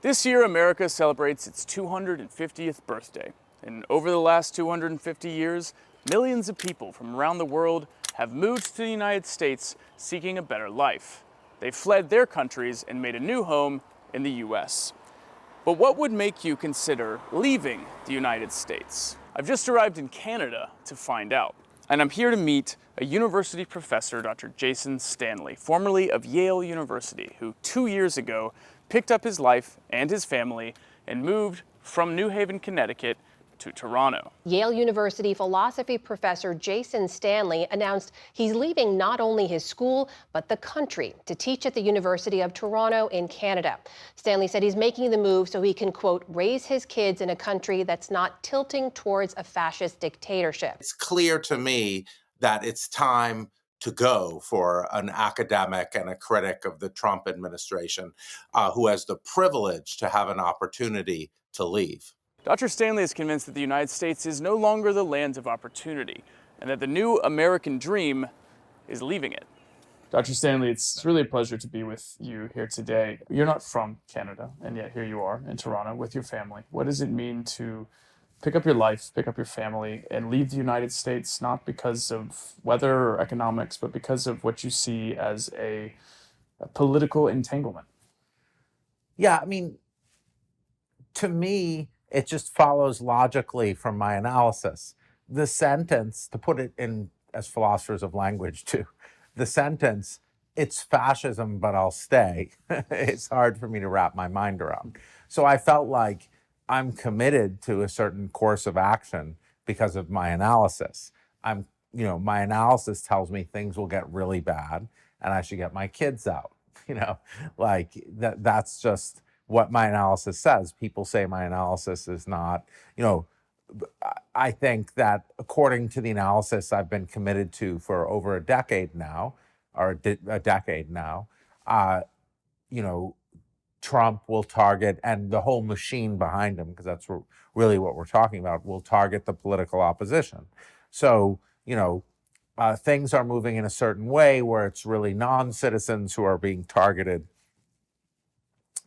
This year, America celebrates its 250th birthday. And over the last 250 years, millions of people from around the world have moved to the United States seeking a better life. They fled their countries and made a new home in the US. But what would make you consider leaving the United States? I've just arrived in Canada to find out. And I'm here to meet a university professor, Dr. Jason Stanley, formerly of Yale University, who 2 years ago picked up his life and his family and moved from New Haven, Connecticut to Toronto. Yale University philosophy professor Jason Stanley announced he's leaving not only his school, but the country to teach at the University of Toronto in Canada. Stanley said he's making the move so he can, quote, raise his kids in a country that's not tilting towards a fascist dictatorship. It's clear to me that it's time to go for an academic and a critic of the Trump administration who has the privilege to have an opportunity to leave. Dr. Stanley is convinced that the United States is no longer the land of opportunity and that the new American dream is leaving it. Dr. Stanley, it's really a pleasure to be with you here today. You're not from Canada, and yet here you are in Toronto with your family. What does it mean to pick up your life, pick up your family, and leave the United States, not because of weather or economics, but because of what you see as a political entanglement? Yeah, I mean, to me, it just follows logically from my analysis. The sentence, to put it in as philosophers of language too, the sentence, it's fascism, but I'll stay. It's hard for me to wrap my mind around. So I felt like I'm committed to a certain course of action because of my analysis. My analysis tells me things will get really bad and I should get my kids out. That's just what my analysis says. People say my analysis is not, I think that according to the analysis I've been committed to for over a decade now, Trump will target, and the whole machine behind him, because that's really what we're talking about, will target the political opposition. So, things are moving in a certain way where it's really non-citizens who are being targeted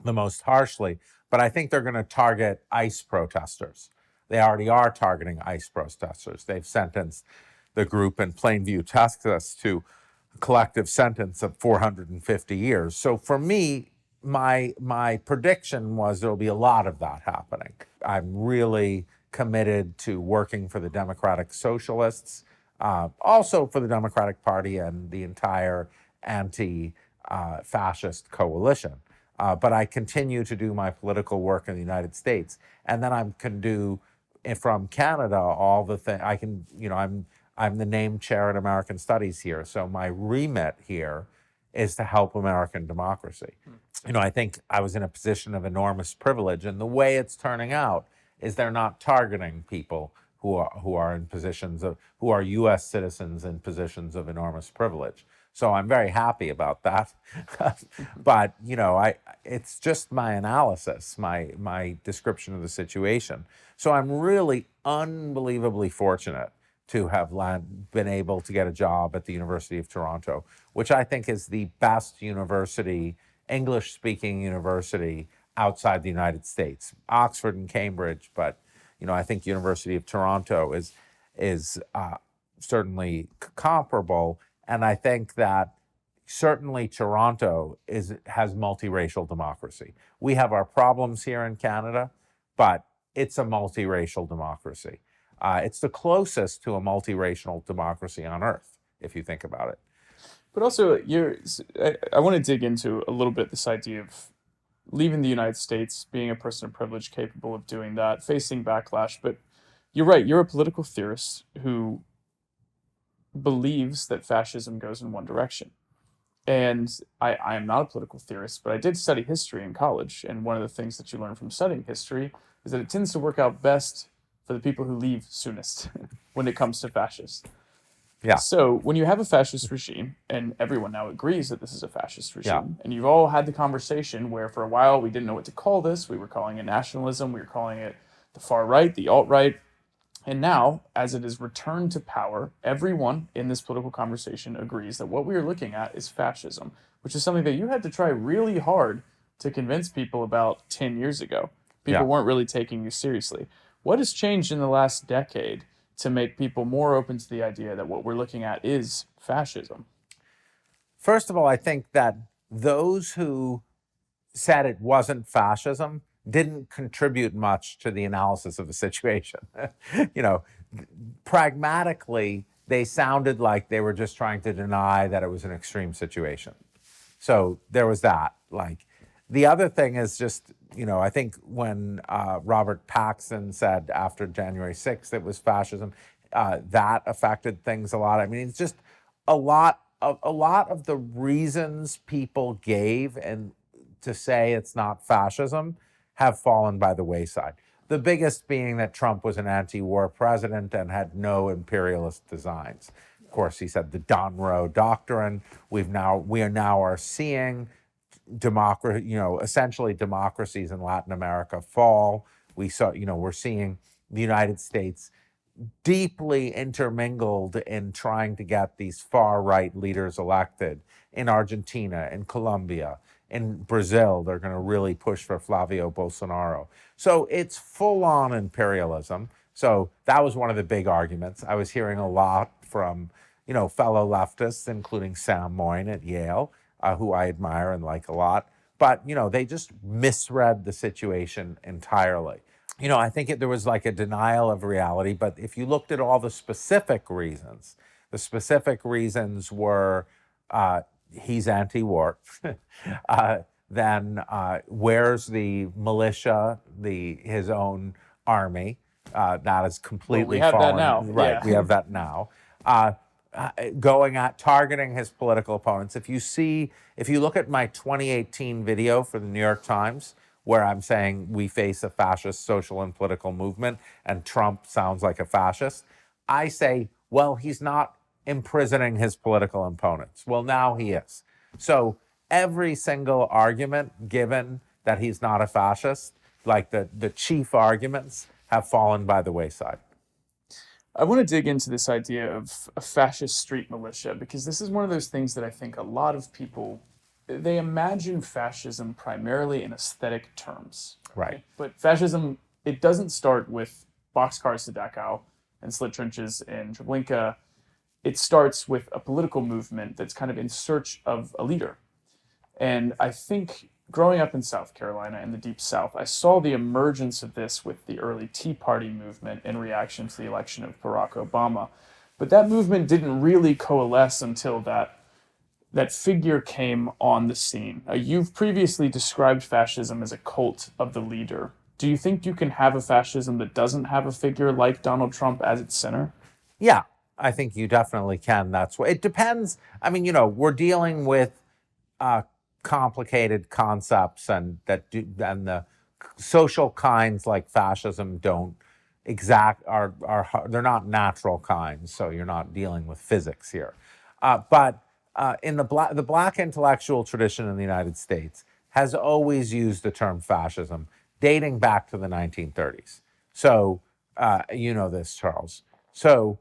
the most harshly, but I think they're going to target ICE protesters. They already are targeting ICE protesters. They've sentenced the group in Plainview, Texas, to a collective sentence of 450 years. So for me, my prediction was there'll be a lot of that happening. I'm really committed to working for the Democratic Socialists, also for the Democratic Party and the entire anti-fascist coalition. But I continue to do my political work in the United States, and then I can do from Canada all the things I can. I'm the named chair in American Studies here, so my remit here is to help American democracy. I think I was in a position of enormous privilege, and the way it's turning out is they're not targeting people who are in positions of who are U.S. citizens in positions of enormous privilege. So I'm very happy about that. But, it's just my analysis, my description of the situation. So I'm really unbelievably fortunate to have been able to get a job at the University of Toronto, which I think is the best university, English-speaking university outside the United States. Oxford and Cambridge, but, I think University of Toronto is certainly comparable. And I think that certainly Toronto has multiracial democracy. We have our problems here in Canada, but it's a multiracial democracy. It's the closest to a multiracial democracy on earth, if you think about it. But also, I want to dig into a little bit this idea of leaving the United States, being a person of privilege capable of doing that, facing backlash. But you're right, you're a political theorist who believes that fascism goes in one direction. And I am not a political theorist, but I did study history in college. And one of the things that you learn from studying history is that it tends to work out best for the people who leave soonest when it comes to fascists. Yeah. So when you have a fascist regime, and everyone now agrees that this is a fascist regime, and you've all had the conversation where for a while we didn't know what to call this. We were calling it nationalism. We were calling it the far right, the alt-right. And now, as it is returned to power, everyone in this political conversation agrees that what we are looking at is fascism, which is something that you had to try really hard to convince people about 10 years ago. People Yeah. weren't really taking you seriously. What has changed in the last decade to make people more open to the idea that what we're looking at is fascism? First of all, I think that those who said it wasn't fascism didn't contribute much to the analysis of the situation. you know, Pragmatically, they sounded like they were just trying to deny that it was an extreme situation. So there was that. Like, the other thing is just, I think when Robert Paxson said after January 6th it was fascism, that affected things a lot. I mean, it's just a lot of the reasons people gave and to say it's not fascism have fallen by the wayside. The biggest being that Trump was an anti-war president and had no imperialist designs. Of course, he said the Donroe Doctrine. We are now seeing essentially democracies in Latin America fall. We're seeing the United States deeply intermingled in trying to get these far-right leaders elected in Argentina, in Colombia, in Brazil. They're going to really push for Flavio Bolsonaro. So it's full-on imperialism. So that was one of the big arguments. I was hearing a lot from, fellow leftists, including Sam Moyn at Yale, who I admire and like a lot. But, they just misread the situation entirely. I think there was like a denial of reality, but if you looked at all the specific reasons were he's anti-war. Then where's the militia, his own army? That is completely Well, we have fallen. that now. Right, Yeah. we have that now. Going at targeting his political opponents. If you look at my 2018 video for the New York Times, where I'm saying we face a fascist social and political movement and Trump sounds like a fascist, I say, well, he's not imprisoning his political opponents. Well, now he is. So every single argument given that he's not a fascist, like the chief arguments, have fallen by the wayside. I want to dig into this idea of a fascist street militia because this is one of those things that I think a lot of people, they imagine fascism primarily in aesthetic terms. Right. But fascism, it doesn't start with boxcars to Dachau and slit trenches in Treblinka. It starts with a political movement that's kind of in search of a leader. And I think growing up in South Carolina, in the Deep South, I saw the emergence of this with the early Tea Party movement in reaction to the election of Barack Obama. But that movement didn't really coalesce until that figure came on the scene. You've previously described fascism as a cult of the leader. Do you think you can have a fascism that doesn't have a figure like Donald Trump as its center? Yeah, I think you definitely can. That's what it depends. I mean, we're dealing with complicated concepts, and the social kinds like fascism don't they're not natural kinds. So you're not dealing with physics here. But in the black intellectual tradition in the United States has always used the term fascism, dating back to the 1930s. So this, Charles. So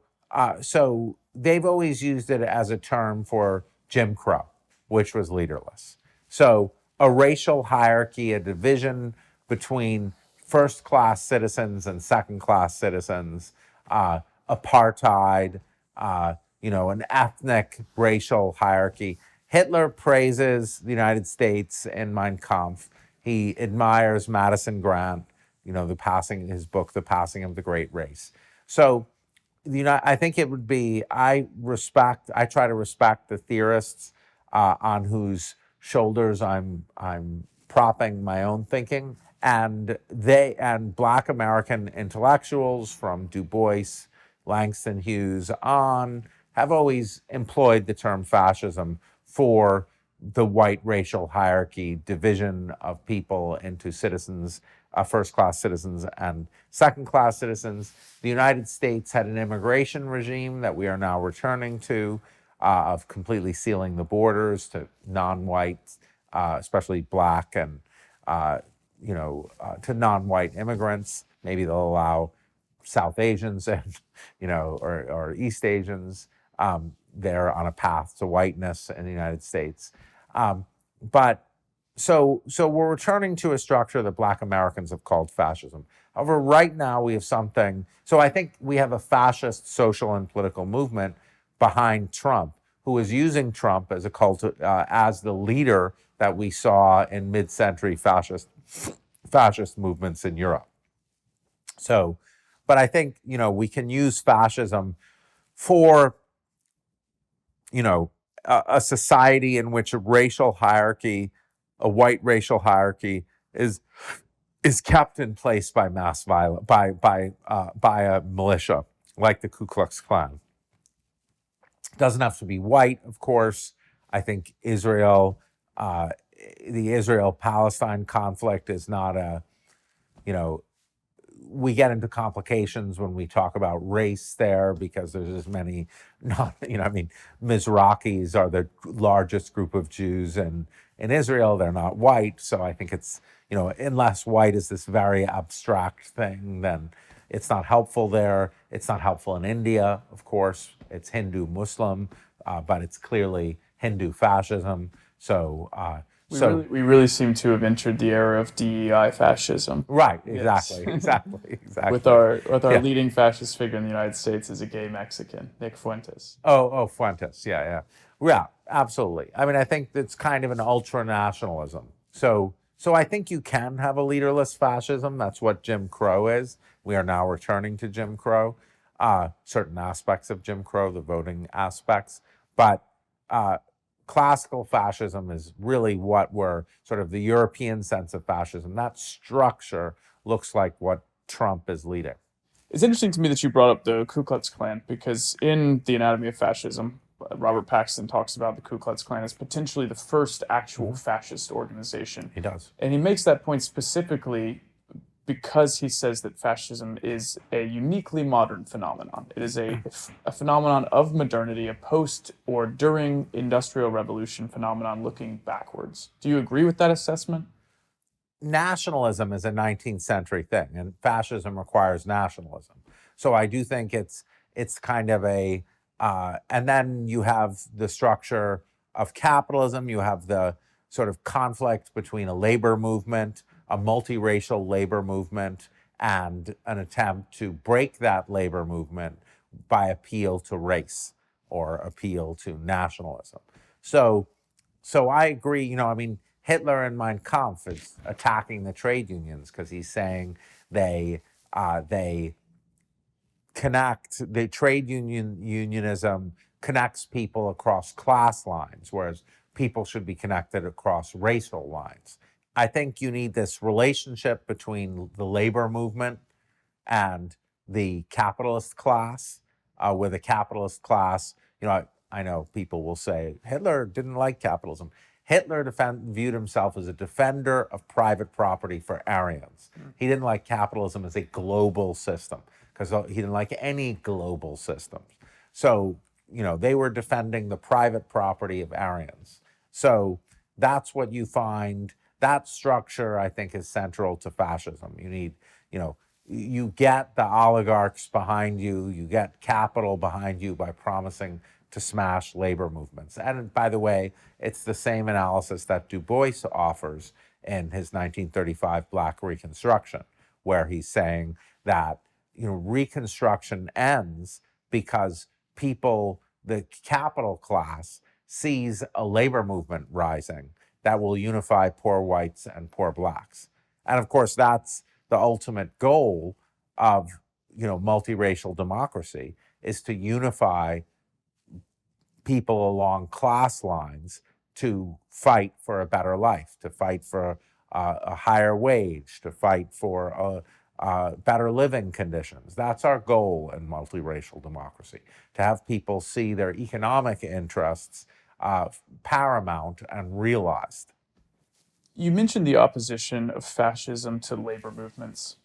they've always used it as a term for Jim Crow, which was leaderless. So a racial hierarchy, a division between first-class citizens and second-class citizens, apartheid, an ethnic racial hierarchy. Hitler praises the United States in Mein Kampf. He admires Madison Grant, his book, The Passing of the Great Race. So, I think it would be, I try to respect the theorists on whose shoulders I'm propping my own thinking. And Black American intellectuals from Du Bois, Langston Hughes on have always employed the term fascism for the white racial hierarchy, division of people into citizens, first-class citizens and second-class citizens. The United States had an immigration regime that we are now returning to, of completely sealing the borders to non-white, especially Black and to non-white immigrants. Maybe they'll allow South Asians and or East Asians. They're on a path to whiteness in the United States. But so we're returning to a structure that Black Americans have called fascism. However, right now we have something. So I think we have a fascist social and political movement behind Trump, who is using Trump as as the leader that we saw in mid-century fascist movements in Europe. So, but I think we can use fascism for a society in which a white racial hierarchy is kept in place by mass violence, by a militia like the Ku Klux Klan. It doesn't have to be white, of course. I think the Israel-Palestine conflict is not we get into complications when we talk about race there, because there's as many Mizrahis are the largest group of Jews in Israel. They're not white. So I think it's, unless white is this very abstract thing, then it's not helpful there. It's not helpful in India, of course. It's Hindu Muslim, but it's clearly Hindu fascism. So, we really seem to have entered the era of DEI fascism. Right, exactly, yes. exactly. With our leading fascist figure in the United States is a gay Mexican, Nick Fuentes. Oh, Fuentes, yeah, absolutely. I mean, I think it's kind of an ultra-nationalism. So I think you can have a leaderless fascism. That's what Jim Crow is. We are now returning to Jim Crow, certain aspects of Jim Crow, the voting aspects, but classical fascism is really what we're sort of the European sense of fascism. That structure looks like what Trump is leading. It's interesting to me that you brought up the Ku Klux Klan, because in The Anatomy of Fascism, Robert Paxton talks about the Ku Klux Klan as potentially the first actual fascist organization. He does. And he makes that point specifically because he says that fascism is a uniquely modern phenomenon. It is a phenomenon of modernity, a post or during Industrial Revolution phenomenon looking backwards. Do you agree with that assessment? Nationalism is a 19th century thing, and fascism requires nationalism. So I do think it's kind of a, and then you have the structure of capitalism. You have the sort of conflict between a labor movement, a multiracial labor movement, and an attempt to break that labor movement by appeal to race or appeal to nationalism. So I agree, Hitler in Mein Kampf is attacking the trade unions because he's saying they connect, the trade unionism connects people across class lines, whereas people should be connected across racial lines. I think you need this relationship between the labor movement and the capitalist class, where the capitalist class, I know people will say Hitler didn't like capitalism. Hitler viewed himself as a defender of private property for Aryans. He didn't like capitalism as a global system, because he didn't like any global systems. So, they were defending the private property of Aryans. So that's what you find. That structure, I think, is central to fascism. You need, you get the oligarchs behind you, you get capital behind you by promising to smash labor movements. And by the way, it's the same analysis that Du Bois offers in his 1935 Black Reconstruction, where he's saying that, Reconstruction ends because the capital class sees a labor movement rising that will unify poor whites and poor blacks. And of course, that's the ultimate goal of, multiracial democracy, is to unify people along class lines to fight for a better life, to fight for a higher wage, to fight for better living conditions. That's our goal in multiracial democracy, to have people see their economic interests paramount and realized. You mentioned the opposition of fascism to labor movements.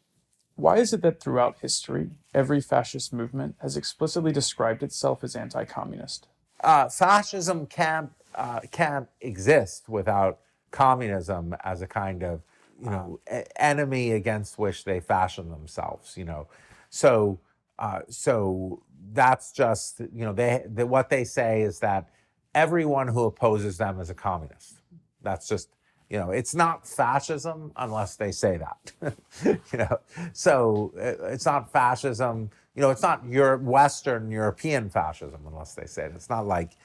Why is it that throughout history, every fascist movement has explicitly described itself as anti-communist? Fascism can't exist without communism as a kind of enemy against which they fashion themselves. So that's just what they say is that everyone who opposes them is a communist. That's just, It's not fascism unless they say that. So it's not fascism. It's not Western European fascism unless they say it. It's not like,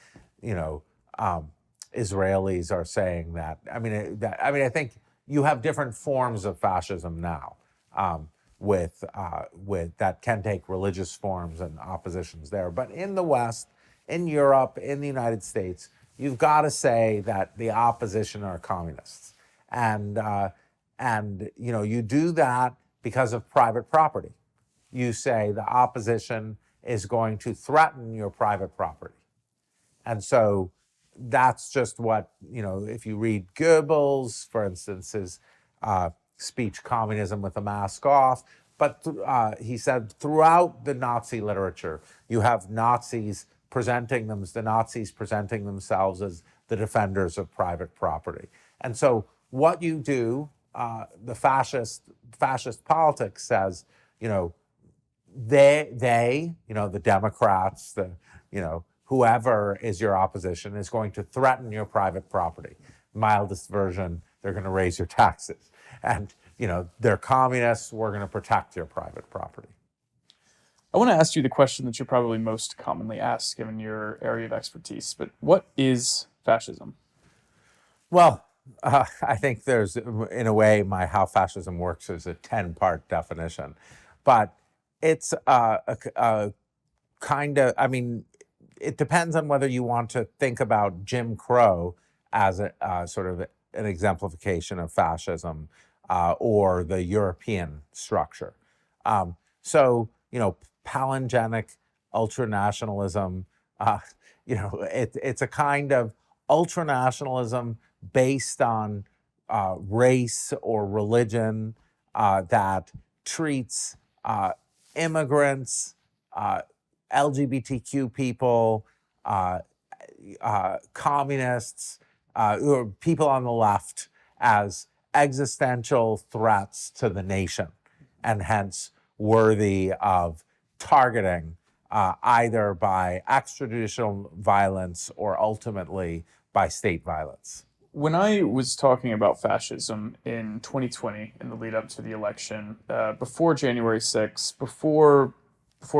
Israelis are saying that. I think you have different forms of fascism now, with that can take religious forms and oppositions there. But in the West, in Europe, in the United States, you've got to say that the opposition are communists, and you do that because of private property. You say the opposition is going to threaten your private property. And so that's just what, if you read Goebbels, for instance, his speech, Communism with a Mask Off, but he said throughout the Nazi literature, you have the Nazis presenting themselves as the defenders of private property. And so what you do, the fascist politics says, the Democrats, whoever is your opposition is going to threaten your private property. Mildest version, they're going to raise your taxes. And, they're communists, we're going to protect your private property. I want to ask you the question that you're probably most commonly asked, given your area of expertise, but what is fascism? Well, I think there's, in a way, my How Fascism Works is a 10-part definition. But it's a kind of, it depends on whether you want to think about Jim Crow as a sort of an exemplification of fascism, or the European structure. Palingenic ultranationalism, it's a kind of ultranationalism based on race or religion, that treats immigrants, LGBTQ people, communists, or people on the left as existential threats to the nation, and hence worthy of targeting, either by extrajudicial violence or ultimately by state violence. When I was talking about fascism in 2020, in the lead up to the election, before January 6th, before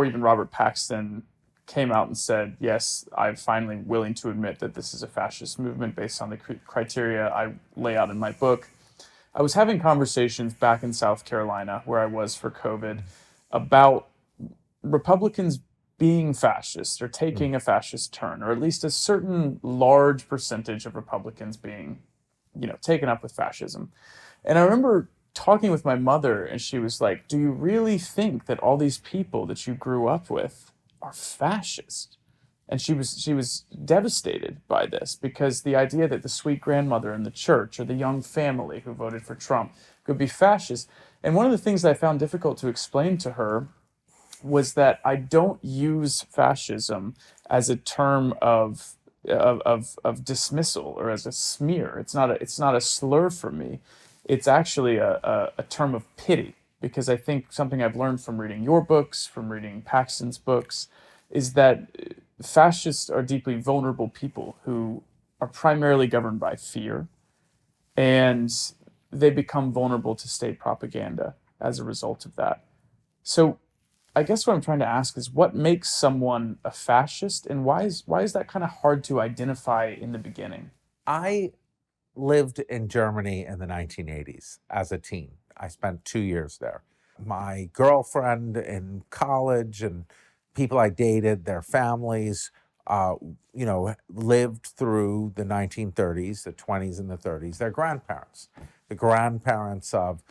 even Robert Paxton came out and said, yes, I'm finally willing to admit that this is a fascist movement based on the criteria I lay out in my book, I was having conversations back in South Carolina, where I was for COVID, about Republicans being fascist or taking a fascist turn, or at least a certain large percentage of Republicans being, taken up with fascism. And I remember talking with my mother, and she was like, do you really think that all these people that you grew up with are fascist? And she was devastated by this, because the idea that the sweet grandmother in the church or the young family who voted for Trump could be fascist. And one of the things that I found difficult to explain to her was that I don't use fascism as a term of dismissal or as a smear. It's not a slur for me. It's actually a term of pity, because I think something I've learned from reading your books, from reading Paxton's books, is that fascists are deeply vulnerable people who are primarily governed by fear, and they become vulnerable to state propaganda as a result of that. So I guess what I'm trying to ask is, what makes someone a fascist, and why is that kind of hard to identify in the beginning? I lived in Germany in the 1980s as a teen. I spent 2 years there. My girlfriend in college and people I dated, their families, lived through the 1930s, the 20s and the 30s. Their grandparents, the grandparents of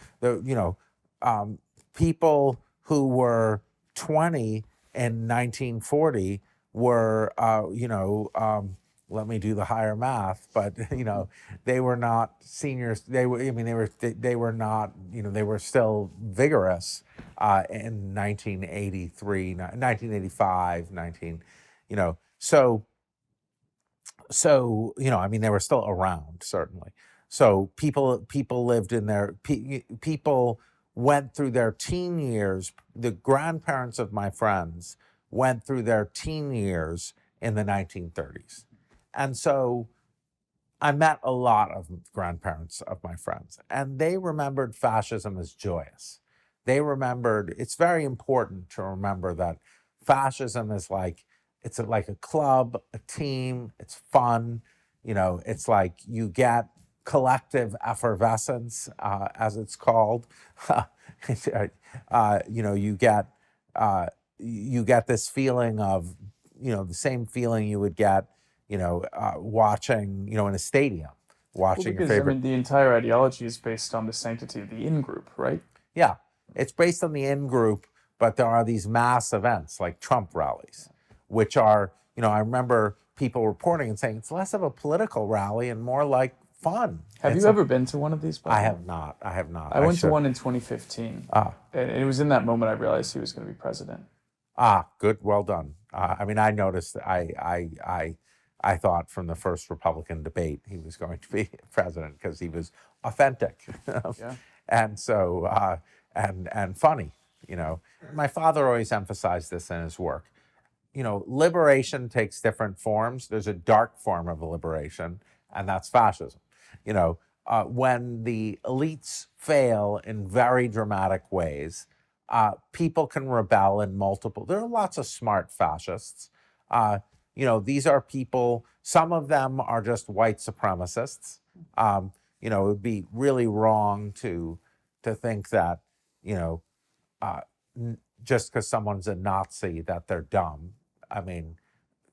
people who were 20 in 1940 were, let me do the higher math, but they were not seniors. They were not. They were still vigorous in 1983, 1985, So they were still around, certainly. So people lived in their people went through their teen years. The grandparents of my friends went through their teen years in the 1930s. And so I met a lot of grandparents of my friends, and they remembered fascism as joyous. They remembered, it's very important to remember that fascism is like, it's like a club, a team, it's fun, it's like you get collective effervescence, as it's called. You get this feeling of, the same feeling you would get, watching, in a stadium, watching your Because, I favorite. mean, the entire ideology is based on the sanctity of the in-group, right? Yeah, it's based on the in-group, but there are these mass events like Trump rallies, which are, I remember people reporting and saying it's less of a political rally and more like fun. Have you ever been to one of these? I have not. I have not. I went to one in 2015. And it was in that moment I realized he was going to be president. Good. Well done. I mean, I noticed. I thought from the first Republican debate he was going to be president because he was authentic, Yeah. and so and funny. My father always emphasized this in his work. Liberation takes different forms. There's a dark form of liberation, and that's fascism. When the elites fail in very dramatic ways, people can rebel in multiple. There are lots of smart fascists. These are people, some of them are just white supremacists. It would be really wrong to think that, just because someone's a Nazi that they're dumb. I mean,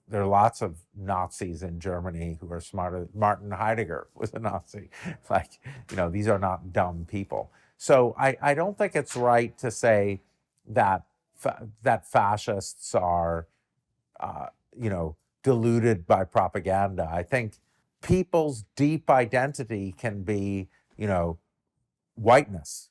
there are lots of Nazis in Germany who are smarter. Martin Heidegger was a Nazi. These are not dumb people. So I don't think it's right to say that that fascists are, deluded by propaganda. I think people's deep identity can be, whiteness,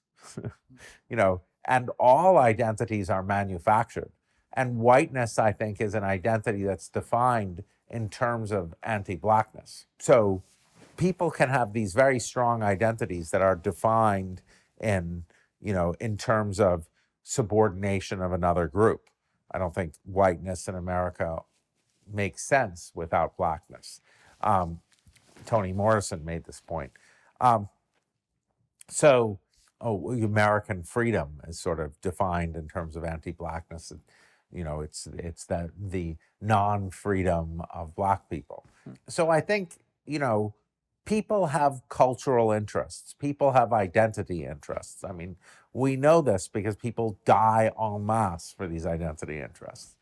and all identities are manufactured. And whiteness, I think, is an identity that's defined in terms of anti-blackness. So people can have these very strong identities that are defined in terms of subordination of another group. I don't think whiteness in America makes sense without blackness. Toni Morrison made this point. American freedom is sort of defined in terms of anti-blackness. It's the non-freedom of black people. So I think, people have cultural interests. People have identity interests. I mean, we know this because people die en masse for these identity interests.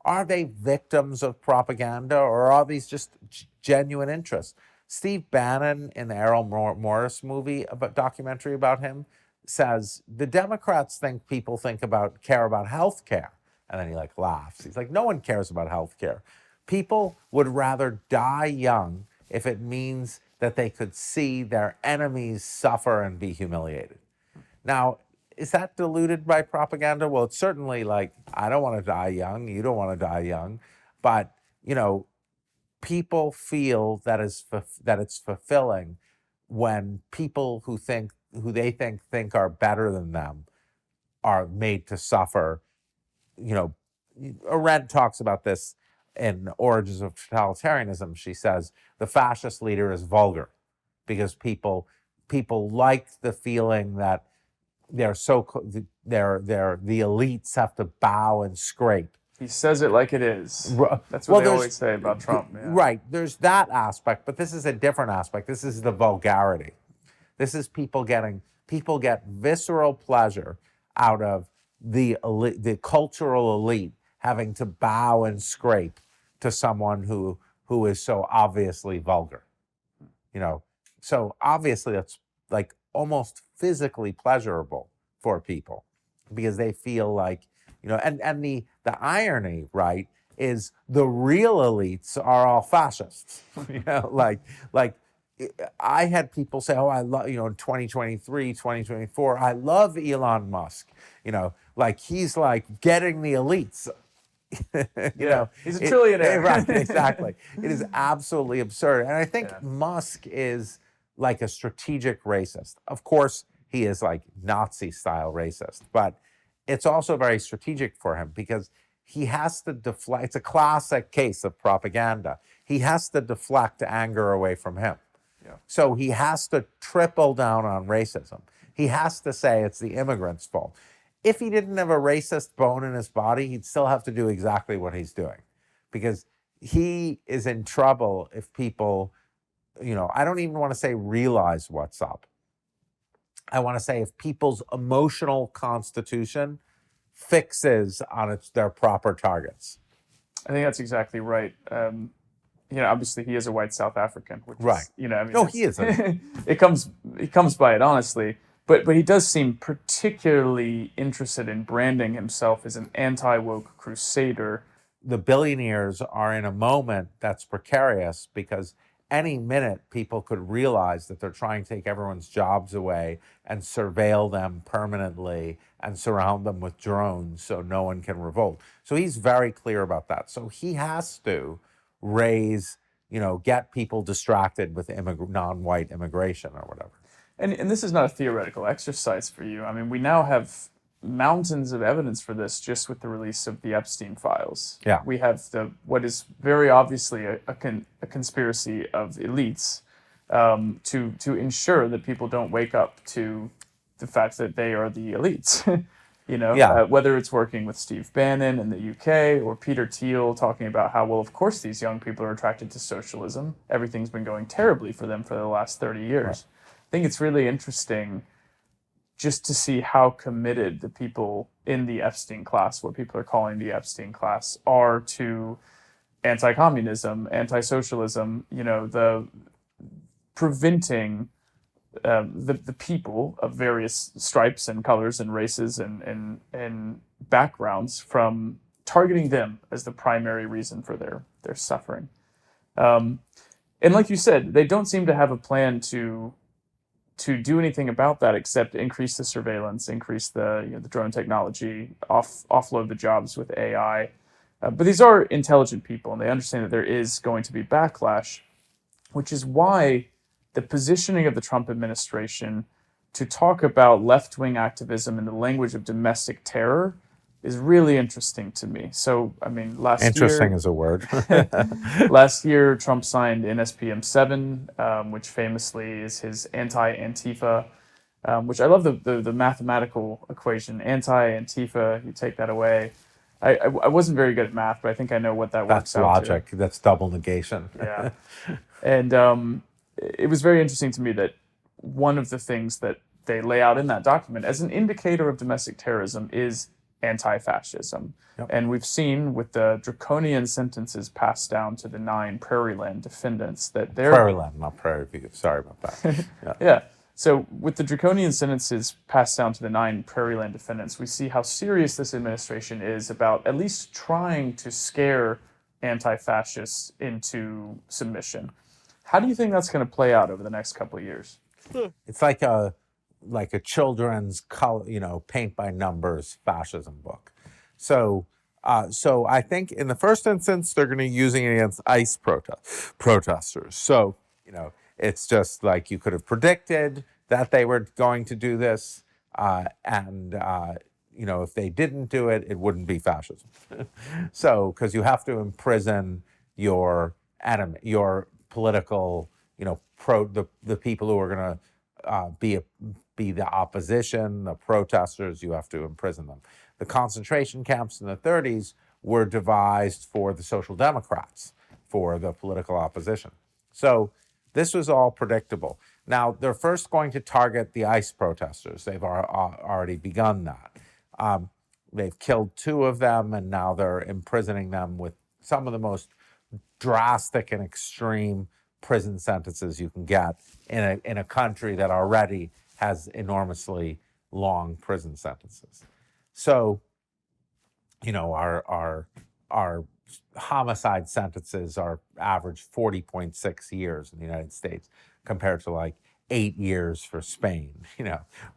Are they victims of propaganda, or are these just genuine interests? Steve Bannon in the Errol Morris movie, documentary about him, says the Democrats think people care about health care. And then he laughs. He's like, no one cares about health care. People would rather die young if it means that they could see their enemies suffer and be humiliated. Now, is that deluded by propaganda? Well, it's certainly I don't want to die young. You don't want to die young. But, people feel that it's fulfilling when people who they think are better than them are made to suffer. Arendt talks about this in Origins of Totalitarianism. She says the fascist leader is vulgar because people like the feeling that the elites have to bow and scrape. He says it like it is. That's what they always say about Trump. Yeah. Right. There's that aspect, but this is a different aspect. This is the vulgarity. This is people get visceral pleasure out of the cultural elite having to bow and scrape to someone who is so obviously vulgar. So obviously it's almost physically pleasurable for people because they feel and the irony, right, is the real elites are all fascists. I had people say, oh, I love, in 2023, 2024, I love Elon Musk. He's getting the elites. He's a trillionaire. Right, exactly. It is absolutely absurd. And I think Musk is a strategic racist. Of course, he is Nazi-style racist, but it's also very strategic for him because he has to deflect. It's a classic case of propaganda. he has to deflect anger away from him. Yeah. So he has to triple down on racism. He has to say it's the immigrants' fault. If he didn't have a racist bone in his body, he'd still have to do exactly what he's doing, because he is in trouble if people, I don't even want to say realize what's up. I want to say if people's emotional constitution fixes on their proper targets. I think that's exactly right. Obviously he is a white South African, which Right. is, I mean, No, he isn't. he comes by it honestly, but he does seem particularly interested in branding himself as an anti-woke crusader. The billionaires are in a moment that's precarious, because any minute people could realize that they're trying to take everyone's jobs away and surveil them permanently and surround them with drones so no one can revolt. So he's very clear about that. So he has to raise, get people distracted with non-white immigration or whatever. And this is not a theoretical exercise for you. I mean, we now have mountains of evidence for this just with the release of the Epstein files. Yeah. We have what is very obviously a conspiracy of elites to ensure that people don't wake up to the fact that they are the elites. Yeah. Whether it's working with Steve Bannon in the UK or Peter Thiel talking about how, well, of course these young people are attracted to socialism. Everything's been going terribly for them for the last 30 years. Right. I think it's really interesting just to see how committed the people in the Epstein class, what people are calling the Epstein class, are to anti-communism, anti-socialism, the preventing the people of various stripes and colors and races and backgrounds from targeting them as the primary reason for their suffering. And like you said, they don't seem to have a plan to do anything about that except increase the surveillance, increase the drone technology, offload the jobs with AI. But these are intelligent people, and they understand that there is going to be backlash, which is why the positioning of the Trump administration to talk about left-wing activism in the language of domestic terror is really interesting to me. So, I mean, Interesting is a word. Last year, Trump signed NSPM 7, which famously is his anti-Antifa, which I love the mathematical equation. Anti-Antifa, you take that away. I wasn't very good at math, but I think I know what that works out to. That's logic. That's double negation. Yeah. And it was very interesting to me that one of the things that they lay out in that document as an indicator of domestic terrorism is anti-fascism. Yep. And we've seen with the draconian sentences passed down to the 9 Prairie Land defendants that they're... Prairie Land, not Prairie View. Sorry about that. Yeah. Yeah. So with the draconian sentences passed down to the 9 Prairie Land defendants, we see how serious this administration is about at least trying to scare anti-fascists into submission. How do you think that's going to play out over the next couple of years? It's like a children's color, paint by numbers fascism book. So I think in the first instance they're going to be using it against ICE protesters. So it's just like you could have predicted that they were going to do this, and if they didn't do it, it wouldn't be fascism. So because you have to imprison your enemy, your political, the people who are going to be the opposition, the protesters, you have to imprison them. The concentration camps in the 30s were devised for the Social Democrats, for the political opposition. So this was all predictable. Now, they're first going to target the ICE protesters. They've already begun that. They've killed 2 of them, and now they're imprisoning them with some of the most drastic and extreme prison sentences you can get in a country that already has enormously long prison sentences. So, our homicide sentences are average 40.6 years in the United States compared to like 8 years for Spain,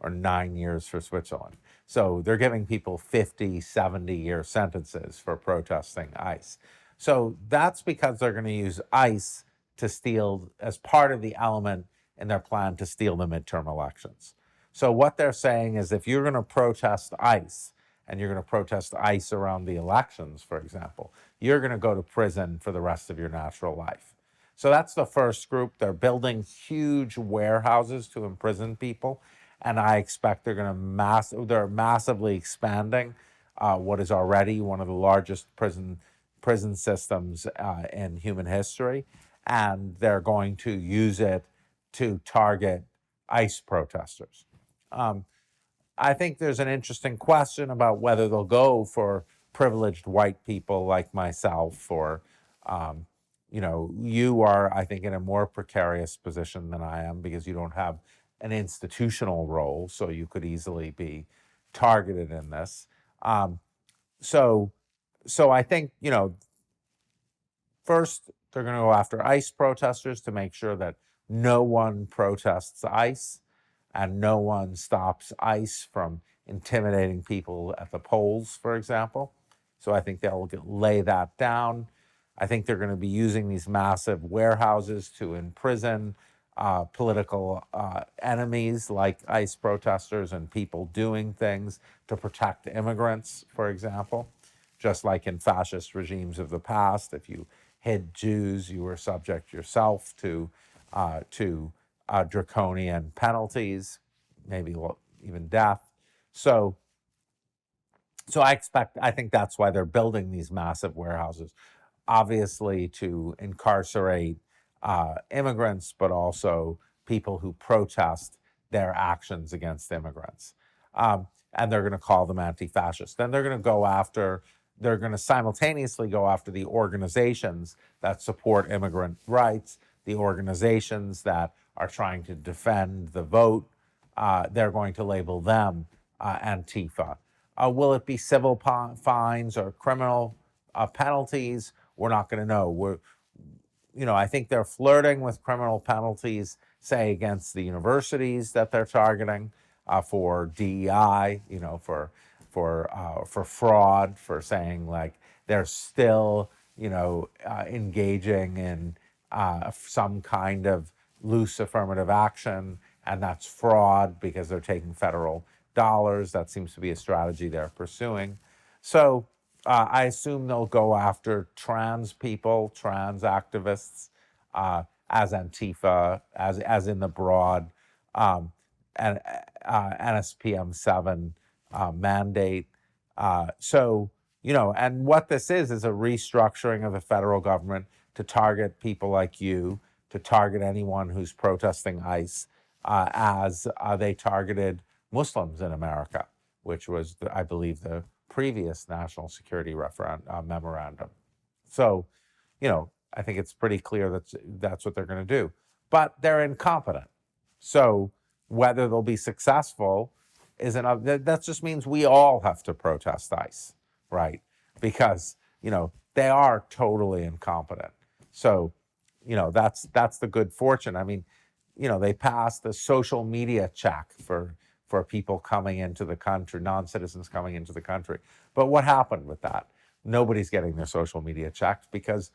or 9 years for Switzerland. So they're giving people 50, 70-year sentences for protesting ICE. So that's because they're going to use ICE to steal, as part of the element in their plan to steal the midterm elections. So what they're saying is if you're going to protest ICE and you're going to protest ICE around the elections, for example, you're going to go to prison for the rest of your natural life. So that's the first group. They're building huge warehouses to imprison people, and I expect they're going to they're massively expanding what is already one of the largest prison systems in human history, and they're going to use it to target ICE protesters. I think there's an interesting question about whether they'll go for privileged white people like myself, or you are, I think, in a more precarious position than I am because you don't have an institutional role, so you could easily be targeted in this. So I think, first they're going to go after ICE protesters to make sure that no one protests ICE and no one stops ICE from intimidating people at the polls, for example. So I think they'll lay that down. I think they're going to be using these massive warehouses to imprison political enemies like ICE protesters and people doing things to protect immigrants, for example. Just like in fascist regimes of the past, if you hid Jews, you were subject yourself to draconian penalties, maybe even death. So I think that's why they're building these massive warehouses, obviously to incarcerate immigrants, but also people who protest their actions against immigrants. And they're going to call them anti-fascist. Then they're going to simultaneously go after the organizations that support immigrant rights, the organizations that are trying to defend the vote. They're going to label them Antifa. Will it be civil fines or criminal penalties? We're not going to know. I think they're flirting with criminal penalties, say against the universities that they're targeting for DEI, for fraud, for saying like they're still, engaging in some kind of loose affirmative action, and that's fraud because they're taking federal dollars. That seems to be a strategy they're pursuing. So I assume they'll go after trans people, trans activists, as Antifa, as in the broad and NSPM 7 mandate. And what this is a restructuring of the federal government to target people like you, to target anyone who's protesting ICE, as they targeted Muslims in America, which was, I believe, the previous national security memorandum. So, I think it's pretty clear that's what they're going to do. But they're incompetent. So whether they'll be successful is another. That just means we all have to protest ICE, right? Because they are totally incompetent. So that's the good fortune. I mean, they passed the social media check for people coming into the country, non-citizens coming into the country. But what happened with that? Nobody's getting their social media checked because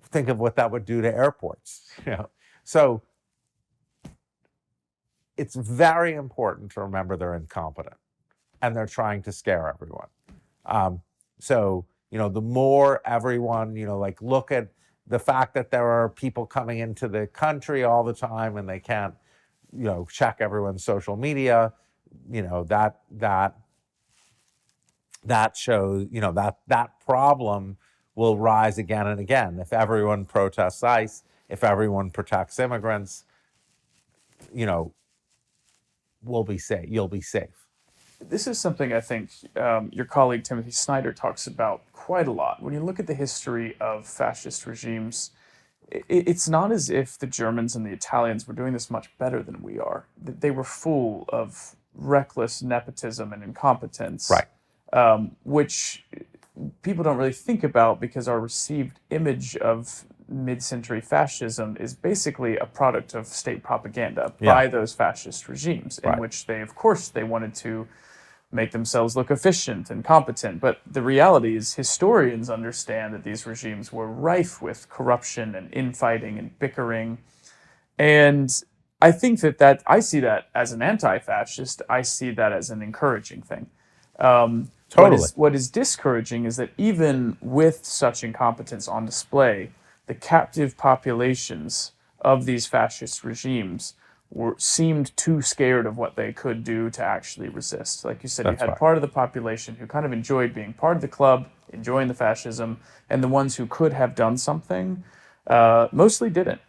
think of what that would do to airports. So it's very important to remember they're incompetent and they're trying to scare everyone. The more everyone, look at the fact that there are people coming into the country all the time and they can't, check everyone's social media, that shows, that problem will rise again and again. If everyone protests ICE, if everyone protects immigrants, we'll be safe. You'll be safe. This is something I think your colleague Timothy Snyder talks about quite a lot. When you look at the history of fascist regimes, it's not as if the Germans and the Italians were doing this much better than we are. They were full of reckless nepotism and incompetence, right? Which people don't really think about because our received image of mid-century fascism is basically a product of state propaganda by those fascist regimes, in which they wanted to make themselves look efficient and competent. But the reality is historians understand that these regimes were rife with corruption and infighting and bickering. And I think that I see that as an anti-fascist, I see that as an encouraging thing. Totally. What is discouraging is that even with such incompetence on display, the captive populations of these fascist regimes seemed too scared of what they could do to actually resist. Like you said, you That's had right. part of the population who kind of enjoyed being part of the club, enjoying the fascism, and the ones who could have done something mostly didn't.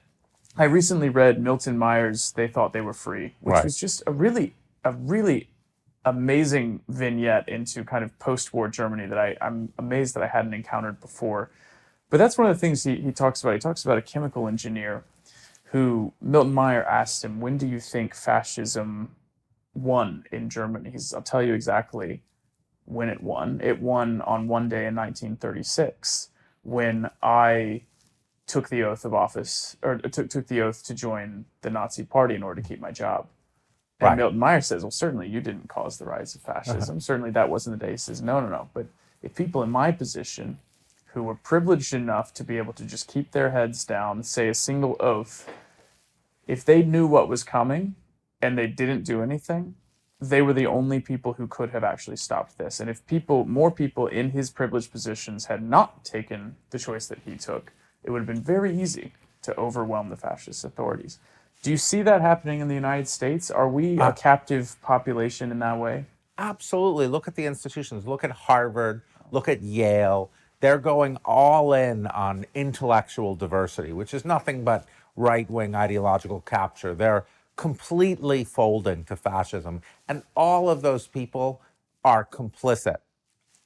I recently read Milton Myers' "They Thought They Were Free," which Right. was just a really amazing vignette into kind of post-war Germany that I'm amazed that I hadn't encountered before. But that's one of the things he talks about. He talks about a chemical engineer who Milton Meyer asked him, "When do you think fascism won in Germany?" I'll tell you exactly when it won. It won on one day in 1936 when I took the oath of office, or took the oath to join the Nazi Party in order to keep my job. And Right. Milton Meyer says, well, certainly you didn't cause the rise of fascism. Certainly that wasn't the day. He says, no, no, no. But if people in my position who were privileged enough to be able to just keep their heads down, say a single oath, if they knew what was coming and they didn't do anything, they were the only people who could have actually stopped this. And if more people in his privileged positions had not taken the choice that he took, it would have been very easy to overwhelm the fascist authorities. Do you see that happening in the United States? Are we a captive population in that way? Absolutely. Look at the institutions. Look at Harvard. Look at Yale. They're going all in on intellectual diversity, which is nothing but right-wing ideological capture. They're completely folding to fascism. And all of those people are complicit.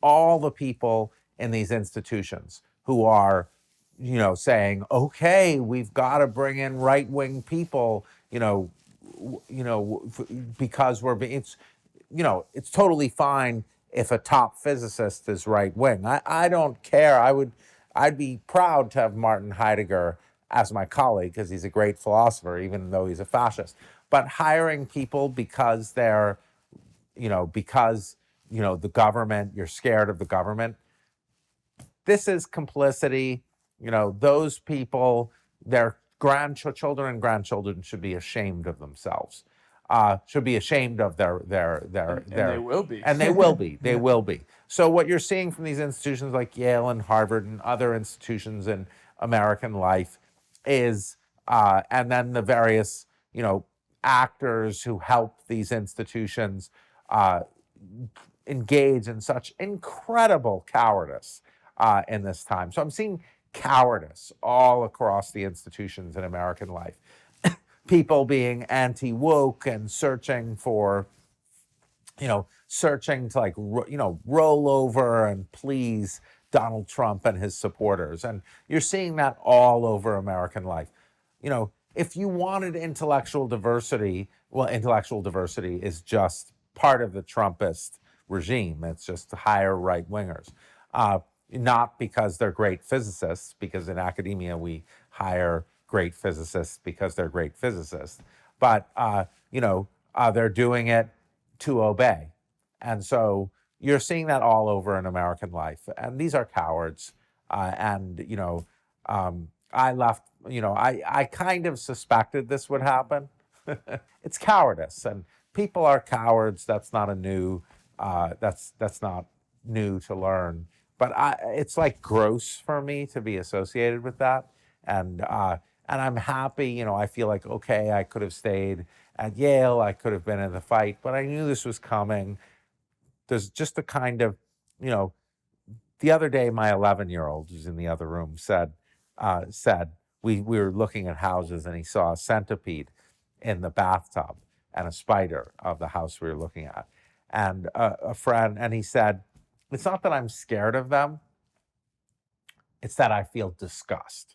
All the people in these institutions who are, saying, okay, we've got to bring in right-wing people, because it's totally fine if a top physicist is right wing. I don't care. I'd be proud to have Martin Heidegger as my colleague because he's a great philosopher, even though he's a fascist. But hiring people because the government, you're scared of the government. This is complicity. Those people, their grandchildren and grandchildren should be ashamed of themselves. Should be ashamed of their And they will be. and they will be. They will be. So what you're seeing from these institutions like Yale and Harvard and other institutions in American life is, and then the various actors who help these institutions engage in such incredible cowardice in this time. So I'm seeing cowardice all across the institutions in American life. People being anti-woke and searching for, searching to roll over and please Donald Trump and his supporters. And you're seeing that all over American life. If you wanted intellectual diversity, well, intellectual diversity is just part of the Trumpist regime. It's just higher right wingers. Not because they're great physicists, because in academia we hire great physicists because they're great physicists, but they're doing it to obey. And so you're seeing that all over in American life. And these are cowards. I left, I kind of suspected this would happen. It's cowardice, and people are cowards. That's not that's not new to learn. But it's like gross for me to be associated with that. And I'm happy, I feel like, okay, I could have stayed at Yale, I could have been in the fight, but I knew this was coming. There's just a kind of, the other day, my 11-year-old who's in the other room said, we were looking at houses and he saw a centipede in the bathtub and a spider of the house we were looking at. And a friend, and he said, it's not that I'm scared of them, it's that I feel disgust.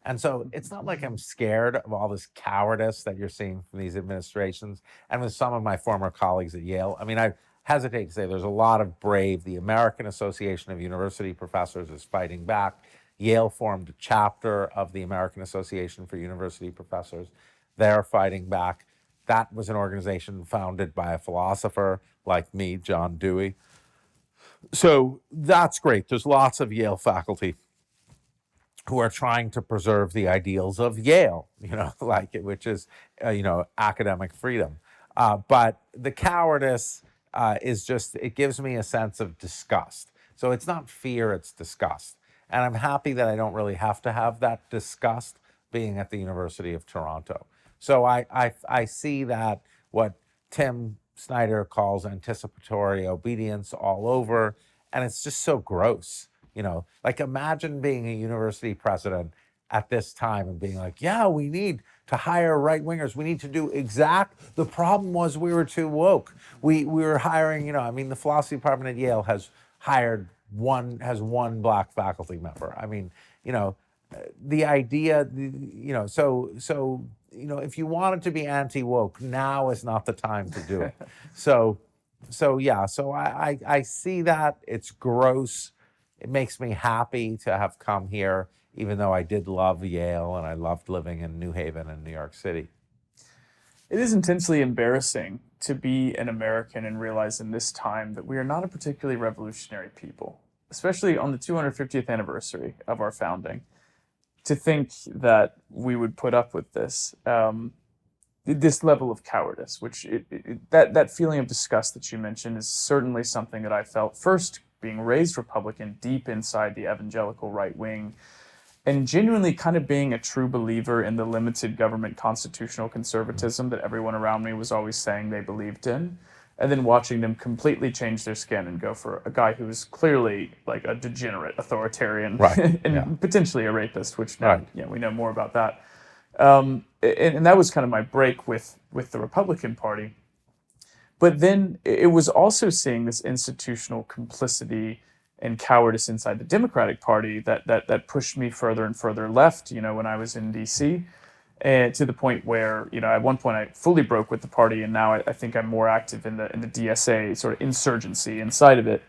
And so it's not like I'm scared of all this cowardice that you're seeing from these administrations. And with some of my former colleagues at Yale, I mean, I hesitate to say there's a lot of brave. The American Association of University Professors is fighting back. Yale formed a chapter of the American Association for University Professors. They're fighting back. That was an organization founded by a philosopher like me, John Dewey. So that's great. There's lots of Yale faculty who are trying to preserve the ideals of Yale, which is, academic freedom. But the cowardice is just, it gives me a sense of disgust. So it's not fear, it's disgust. And I'm happy that I don't really have to have that disgust being at the University of Toronto. So I see that what Tim Snyder calls anticipatory obedience all over, and it's just so gross. Like imagine being a university president at this time and being like, yeah, we need to hire right wingers. We need to do the problem was we were too woke. We were hiring, the philosophy department at Yale has one black faculty member. The idea, if you wanted to be anti-woke, now is not the time to do it. I see that. It's gross. It makes me happy to have come here, even though I did love Yale and I loved living in New Haven and New York City. It is intensely embarrassing to be an American and realize in this time that we are not a particularly revolutionary people, especially on the 250th anniversary of our founding. To think that we would put up with this, this level of cowardice, which that feeling of disgust that you mentioned is certainly something that I felt first being raised Republican deep inside the evangelical right wing, and genuinely kind of being a true believer in the limited government constitutional conservatism that everyone around me was always saying they believed in, and then watching them completely change their skin and go for a guy who was clearly like a degenerate authoritarian, right. and yeah. potentially a rapist, which now right. we know more about that. And that was kind of my break with the Republican Party. But then it was also seeing this institutional complicity and cowardice inside the Democratic Party that pushed me further and further left, when I was in DC, and to the point where, at one point I fully broke with the party, and now I think I'm more active in the DSA sort of insurgency inside of it.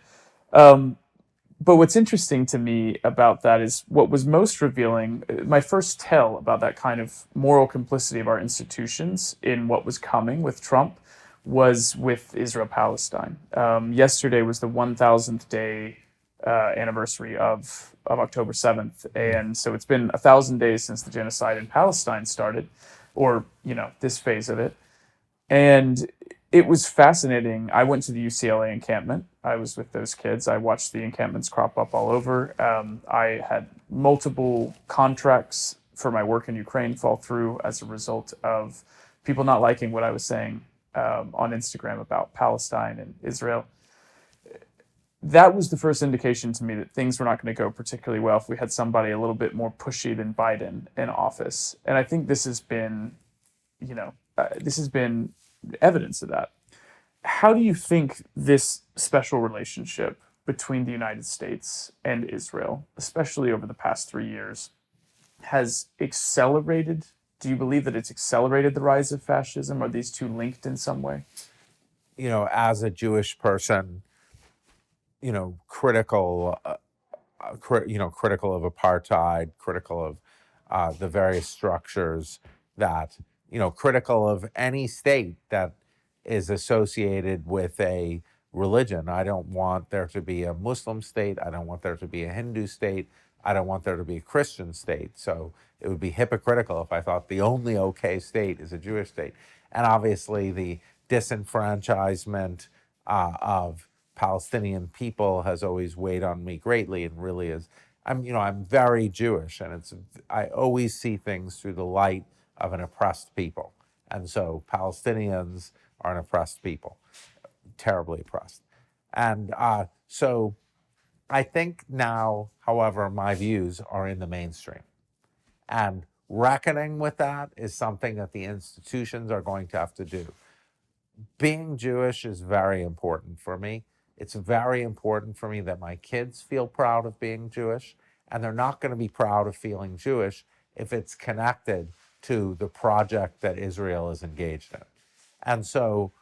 But what's interesting to me about that is what was most revealing, my first tell about that kind of moral complicity of our institutions in what was coming with Trump was with Israel-Palestine. Yesterday was the 1,000th day anniversary of October 7th. And so it's been 1,000 days since the genocide in Palestine started, or, this phase of it. And it was fascinating. I went to the UCLA encampment. I was with those kids. I watched the encampments crop up all over. I had multiple contracts for my work in Ukraine fall through as a result of people not liking what I was saying on Instagram about Palestine and Israel. That was the first indication to me that things were not going to go particularly well if we had somebody a little bit more pushy than Biden in office. And I think this has been, evidence of that. How do you think this special relationship between the United States and Israel, especially over the past 3 years, has accelerated? Do you believe that it's accelerated the rise of fascism? Are these two linked in some way? As a Jewish person, critical of apartheid, critical of the various structures that, critical of any state that is associated with a religion. I don't want there to be a Muslim state. I don't want there to be a Hindu state. I don't want there to be a Christian state. So it would be hypocritical if I thought the only okay state is a Jewish state. And obviously the disenfranchisement of Palestinian people has always weighed on me greatly, and really is. I'm very Jewish, and I always see things through the light of an oppressed people. And so Palestinians are an oppressed people, terribly oppressed. And so I think now, however, my views are in the mainstream. And reckoning with that is something that the institutions are going to have to do. Being Jewish is very important for me. It's very important for me that my kids feel proud of being Jewish, and they're not going to be proud of feeling Jewish if it's connected to the project that Israel is engaged in. And so,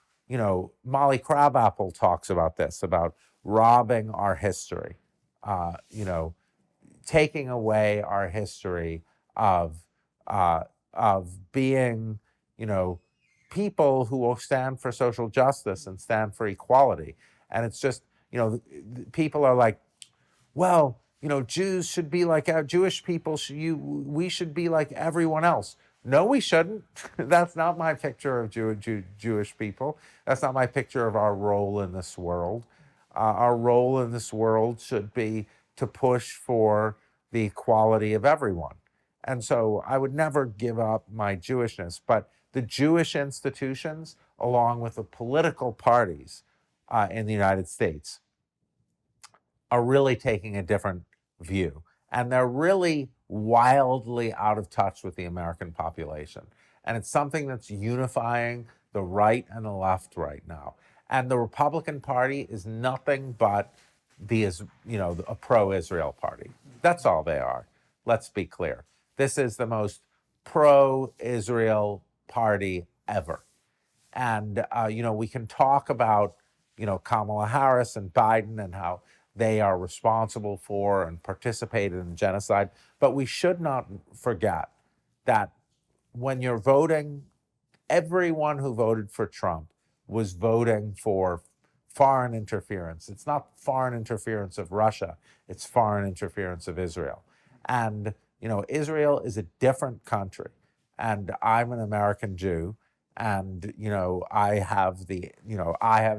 Molly Crabapple talks about this, about robbing our history, taking away our history of being, people who will stand for social justice and stand for equality. And it's just, people are like, well, Jews should be like Jewish people. We should be like everyone else. No, we shouldn't. That's not my picture of Jewish people. That's not my picture of our role in this world. Our role in this world should be to push for the equality of everyone. And so I would never give up my Jewishness, but the Jewish institutions, along with the political parties in the United States, are really taking a different view. And they're really wildly out of touch with the American population. And it's something that's unifying the right and the left right now. And the Republican Party is nothing but a pro-Israel party. That's all they are. Let's be clear. This is the most pro-Israel party ever. And we can talk about Kamala Harris and Biden and how they are responsible for and participated in genocide, but we should not forget that when you're voting, everyone who voted for Trump was voting for foreign interference. It's not foreign interference of Russia, it's foreign interference of Israel. And Israel is a different country, and I'm an American Jew, and I have the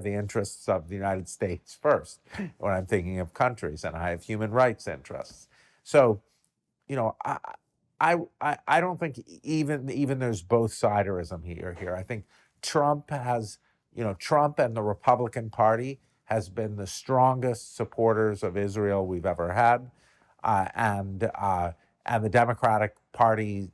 interests of the United States first when I'm thinking of countries, and I have human rights interests. So I don't think even there's both siderism here. I think Trump and the Republican Party has been the strongest supporters of Israel we've ever had, and the Democratic Party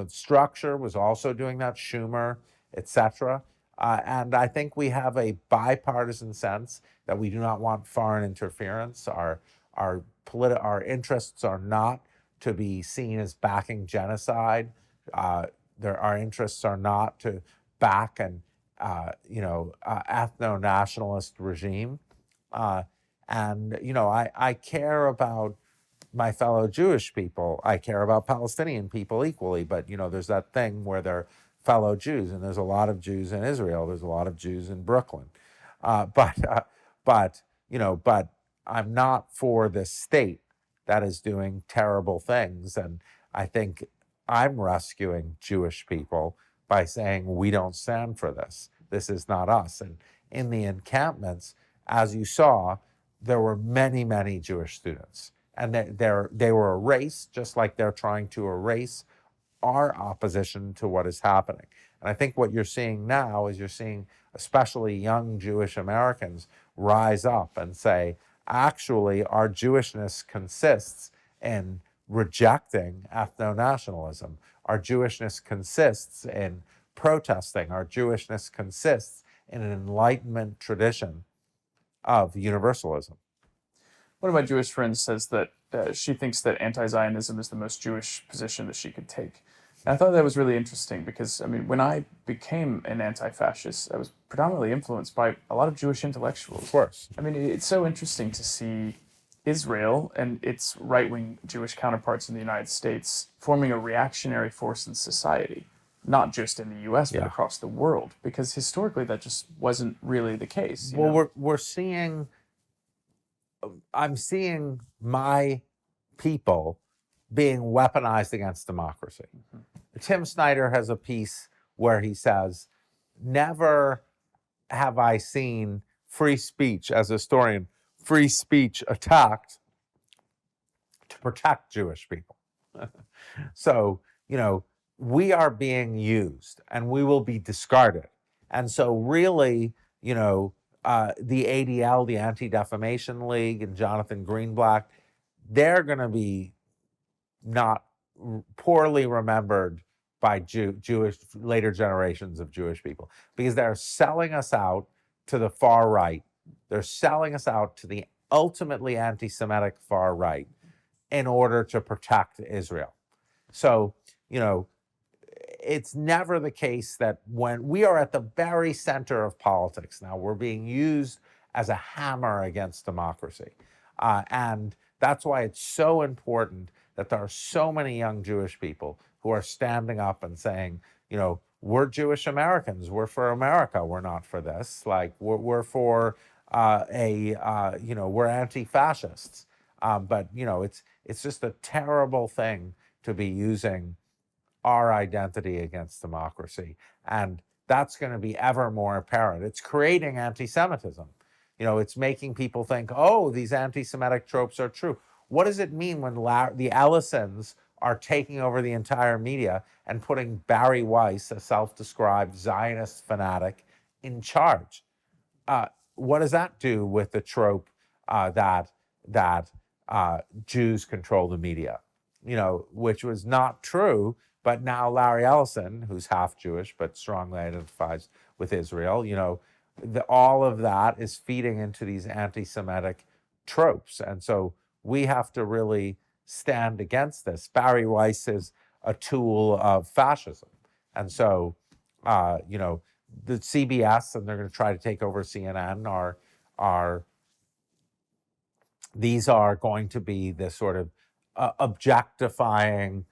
structure was also doing that, Schumer, etc. And I think we have a bipartisan sense that we do not want foreign interference. Our interests are not to be seen as backing genocide. Our interests are not to back an ethno-nationalist regime. I care about my fellow Jewish people. I care about Palestinian people equally, but there's that thing where they're fellow Jews, and there's a lot of Jews in Israel. There's a lot of Jews in Brooklyn, but I'm not for this state that is doing terrible things, and I think I'm rescuing Jewish people by saying we don't stand for this. This is not us. And in the encampments, as you saw, there were many, many Jewish students. And they were erased, just like they're trying to erase our opposition to what is happening. And I think what you're seeing now is you're seeing especially young Jewish Americans rise up and say, actually, our Jewishness consists in rejecting ethno-nationalism. Our Jewishness consists in protesting. Our Jewishness consists in an Enlightenment tradition of universalism. One of my Jewish friends says that she thinks that anti-Zionism is the most Jewish position that she could take. And I thought that was really interesting because, when I became an anti-fascist, I was predominantly influenced by a lot of Jewish intellectuals. Of course. It's so interesting to see Israel and its right-wing Jewish counterparts in the United States forming a reactionary force in society, not just in the U.S., but across the world, because historically that just wasn't really the case. Well, I'm seeing my people being weaponized against democracy. Mm-hmm. Tim Snyder has a piece where he says, never have I seen free speech, as a historian, free speech attacked to protect Jewish people. So, we are being used and we will be discarded. And so really, the ADL, the Anti-Defamation League, and Jonathan Greenblatt, they're going to be not poorly remembered by Jewish later generations of Jewish people, because they're selling us out to the far right. They're selling us out to the ultimately anti-Semitic far right in order to protect Israel. So, it's never the case that when we are at the very center of politics now, we're being used as a hammer against democracy. And that's why it's so important that there are so many young Jewish people who are standing up and saying, we're Jewish Americans, we're for America, we're not for this. Like, we're for we're anti-fascists. But, it's just a terrible thing to be using our identity against democracy. And that's going to be ever more apparent. It's creating anti-Semitism. It's making people think, oh, these anti-Semitic tropes are true. What does it mean when the Ellisons are taking over the entire media and putting Barry Weiss, a self-described Zionist fanatic, in charge? What does that do with the trope that Jews control the media? Which was not true, but now Larry Ellison, who's half Jewish but strongly identifies with Israel, all of that is feeding into these anti-Semitic tropes, and so we have to really stand against this. Barry Weiss is a tool of fascism, and so the CBS, and they're going to try to take over CNN, these are going to be this sort of objectifying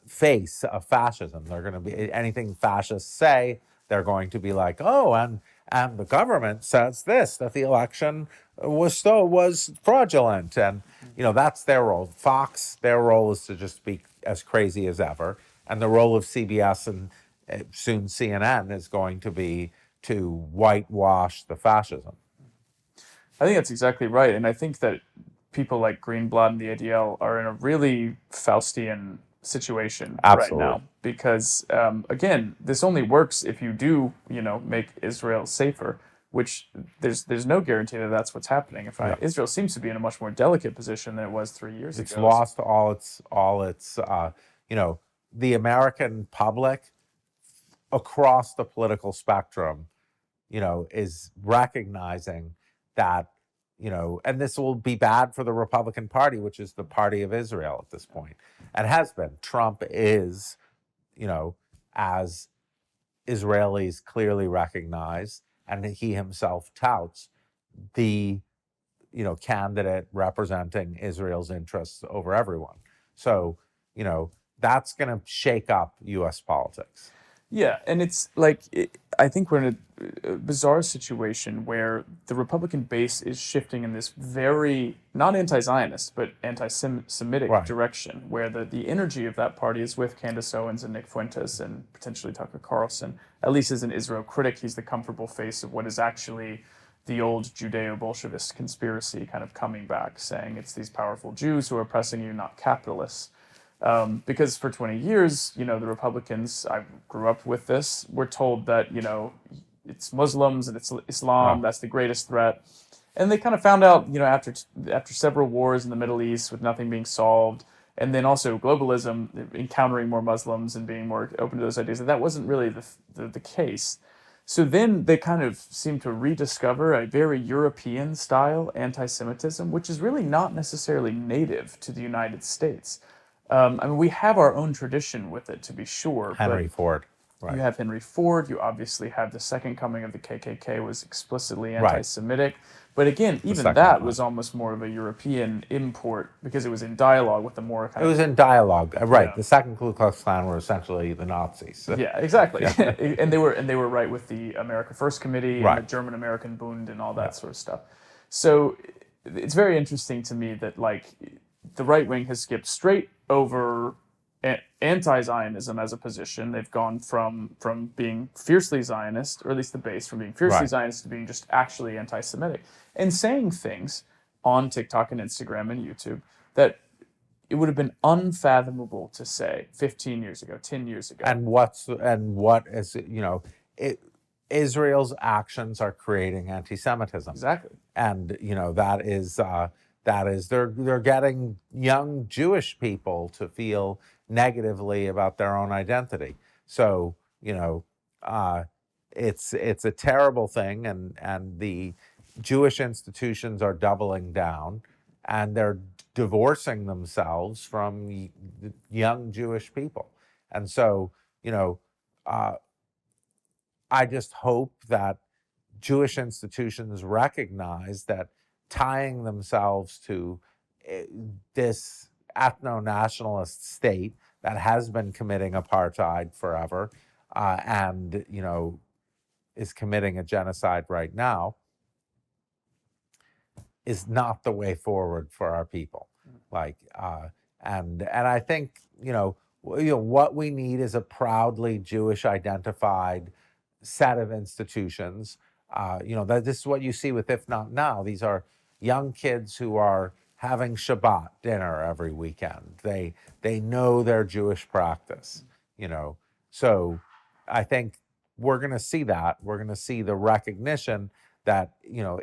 face of fascism. They're going to be anything fascists say, they're going to be like, oh, and the government says this, that the election was fraudulent, and that's their role. Fox, their role is to just be as crazy as ever, and the role of CBS and soon CNN is going to be to whitewash the fascism. I think that's exactly right, and I think that people like Greenblatt and the ADL are in a really Faustian situation Absolutely. right now, because again, this only works if you do, make Israel safer, which there's no guarantee that that's what's happening. Israel seems to be in a much more delicate position than it was 3 years ago. It's lost all its the American public across the political spectrum, is recognizing that, and this will be bad for the Republican Party, which is the party of Israel at this point, and has been. Trump is, as Israelis clearly recognize, and he himself touts, the candidate representing Israel's interests over everyone. So, that's going to shake up U.S. politics. Yeah, and it's like, I think we're in a bizarre situation where the Republican base is shifting in this very, not anti-Zionist, but anti-Semitic direction, where the energy of that party is with Candace Owens and Nick Fuentes and potentially Tucker Carlson. At least as an Israel critic, he's the comfortable face of what is actually the old Judeo-Bolshevist conspiracy kind of coming back, saying it's these powerful Jews who are oppressing you, not capitalists. Because for 20 years, the Republicans, I grew up with this, were told that, it's Muslims and it's Islam, that's the greatest threat. And they kind of found out, after several wars in the Middle East with nothing being solved, and then also globalism, encountering more Muslims and being more open to those ideas, that wasn't really the case. So then they kind of seem to rediscover a very European-style anti-Semitism, which is really not necessarily native to the United States. We have our own tradition with it, to be sure. Henry Ford. Right. You have Henry Ford. You obviously have the second coming of the KKK was explicitly anti-Semitic. Right. But again, even that was almost more of a European import because it was in dialogue with the more kind of... It was in dialogue, right. The second Ku Klux Klan were essentially the Nazis. Yeah, exactly. Yeah. and they were right with the America First Committee and the German-American Bund and all that sort of stuff. So it's very interesting to me that, the right wing has skipped straight over anti-Zionism as a position. They've gone from being fiercely Zionist, or at least the base, from being fiercely Zionist to being just actually anti-Semitic, and saying things on TikTok and Instagram and YouTube that it would have been unfathomable to say 15 years ago, 10 years ago. And what is, Israel's actions are creating anti-Semitism. Exactly. And, that is they're getting young Jewish people to feel negatively about their own identity. So, it's a terrible thing, and the Jewish institutions are doubling down, and they're divorcing themselves from young Jewish people. And so, I just hope that Jewish institutions recognize that tying themselves to this ethno-nationalist state that has been committing apartheid forever and, is committing a genocide right now is not the way forward for our people. And I think, what we need is a proudly Jewish identified set of institutions. That this is what you see with If Not Now. These are young kids who are having Shabbat dinner every weekend. They know their Jewish practice, So I think we're going to see that. We're going to see the recognition that,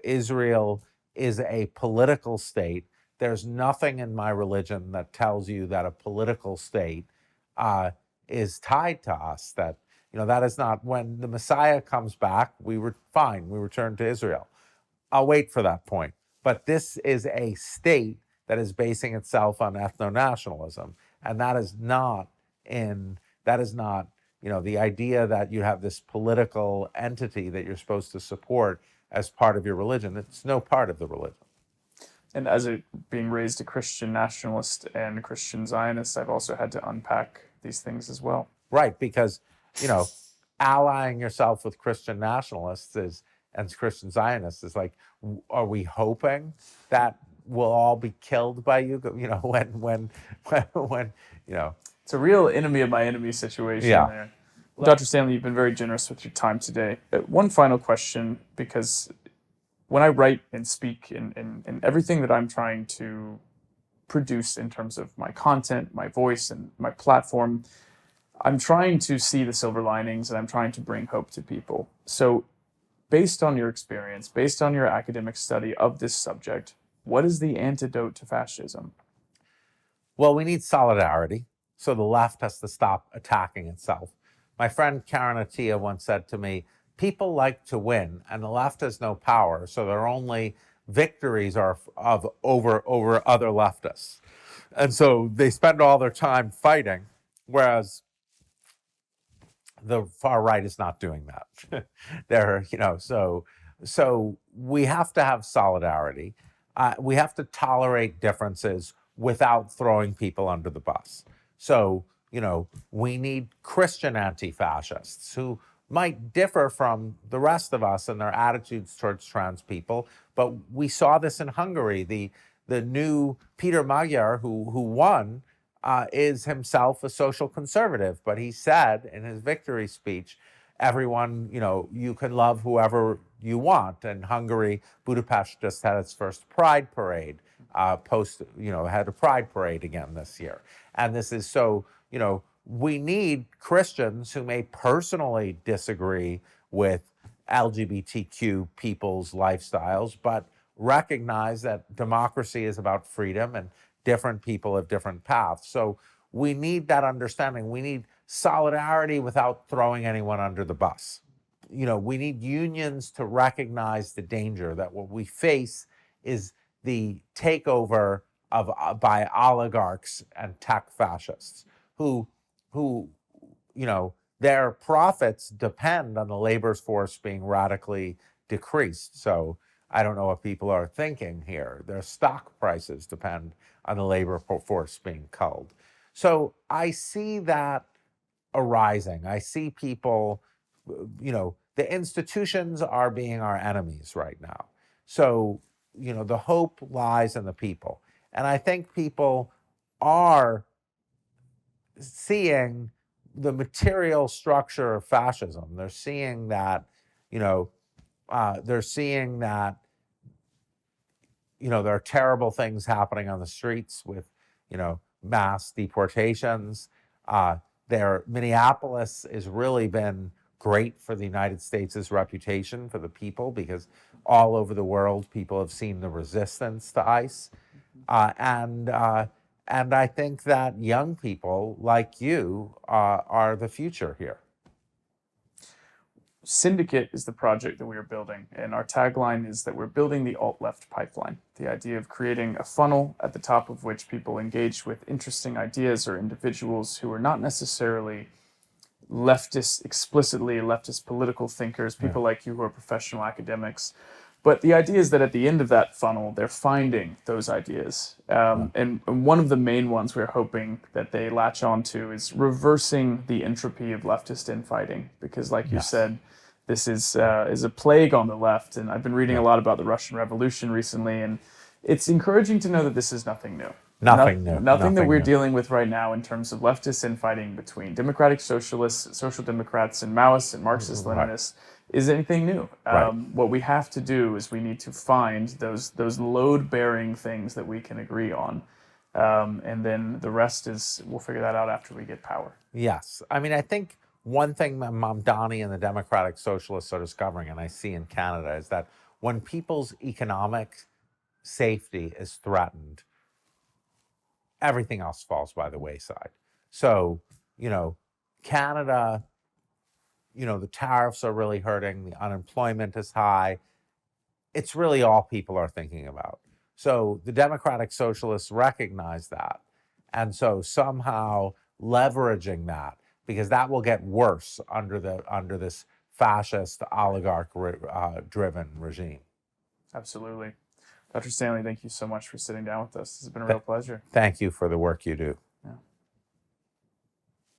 Israel is a political state. There's nothing in my religion that tells you that a political state is tied to us. That is not, when the Messiah comes back, we were fine. We return to Israel. I'll wait for that point. But this is a state that is basing itself on ethno-nationalism. And that is not, the idea that you have this political entity that you're supposed to support as part of your religion. It's no part of the religion. And as being raised a Christian nationalist and a Christian Zionist, I've also had to unpack these things as well. Right, because, allying yourself with Christian nationalists and Christian Zionists is like, are we hoping that we'll all be killed by you? When It's a real enemy of my enemy situation there. Well, Dr. Stanley, you've been very generous with your time today. One final question, because when I write and speak in everything that I'm trying to produce in terms of my content, my voice, and my platform, I'm trying to see the silver linings and I'm trying to bring hope to people. So based on your experience, based on your academic study of this subject, what is the antidote to fascism? Well, we need solidarity. So the left has to stop attacking itself. My friend Karen Attiya once said to me, people like to win and the left has no power, so their only victories are over other leftists. And so they spend all their time fighting, whereas the far right is not doing that. So we have to have solidarity. We have to tolerate differences without throwing people under the bus. So, we need Christian anti-fascists who might differ from the rest of us in their attitudes towards trans people. But we saw this in Hungary. The new Peter Magyar, who won, is himself a social conservative. But he said in his victory speech, everyone, you can love whoever you want. And Hungary, Budapest just had its first Pride parade. Had a Pride parade again this year. And this is so, we need Christians who may personally disagree with LGBTQ people's lifestyles, but recognize that democracy is about freedom and different people have different paths. So we need that understanding. We need solidarity without throwing anyone under the bus. We need unions to recognize the danger that what we face is the takeover by oligarchs and tech fascists who their profits depend on the labor force being radically decreased. So I don't know what people are thinking here. Their stock prices depend on the labor force being culled. So I see that arising. I see people, the institutions are being our enemies right now. So, the hope lies in the people. And I think people are seeing the material structure of fascism. They're seeing that, there are terrible things happening on the streets with, mass deportations. Minneapolis has really been great for the United States' reputation for the people, because all over the world, people have seen the resistance to ICE. And I think that young people like you are the future here. Syndekit is the project that we are building, and our tagline is that we're building the alt-left pipeline, the idea of creating a funnel at the top of which people engage with interesting ideas or individuals who are not necessarily leftist, explicitly leftist political thinkers, people like you who are professional academics. But the idea is that at the end of that funnel, they're finding those ideas. And one of the main ones we're hoping that they latch onto is reversing the entropy of leftist infighting. Because like you said, this is a plague on the left. And I've been reading a lot about the Russian Revolution recently. And it's encouraging to know that this is nothing new. Nothing new. Nothing that we're new. dealing with right now in terms of leftist infighting between democratic socialists, social democrats, and Maoists and Marxist Leninists is anything new. What we have to do is we need to find those load-bearing things that we can agree on, and then the rest is we'll figure that out after we get power. Yes. I mean, I think one thing that Mamdani and the Democratic Socialists are discovering, and I see in Canada, is that when people's economic safety is threatened, everything else falls by the wayside. So, Canada, the tariffs are really hurting, the unemployment is high. It's really all people are thinking about. So the Democratic Socialists recognize that. And so somehow leveraging that, because that will get worse under this fascist oligarch driven regime. Absolutely. Dr. Stanley, thank you so much for sitting down with us. It's been a real pleasure. Thank you for the work you do.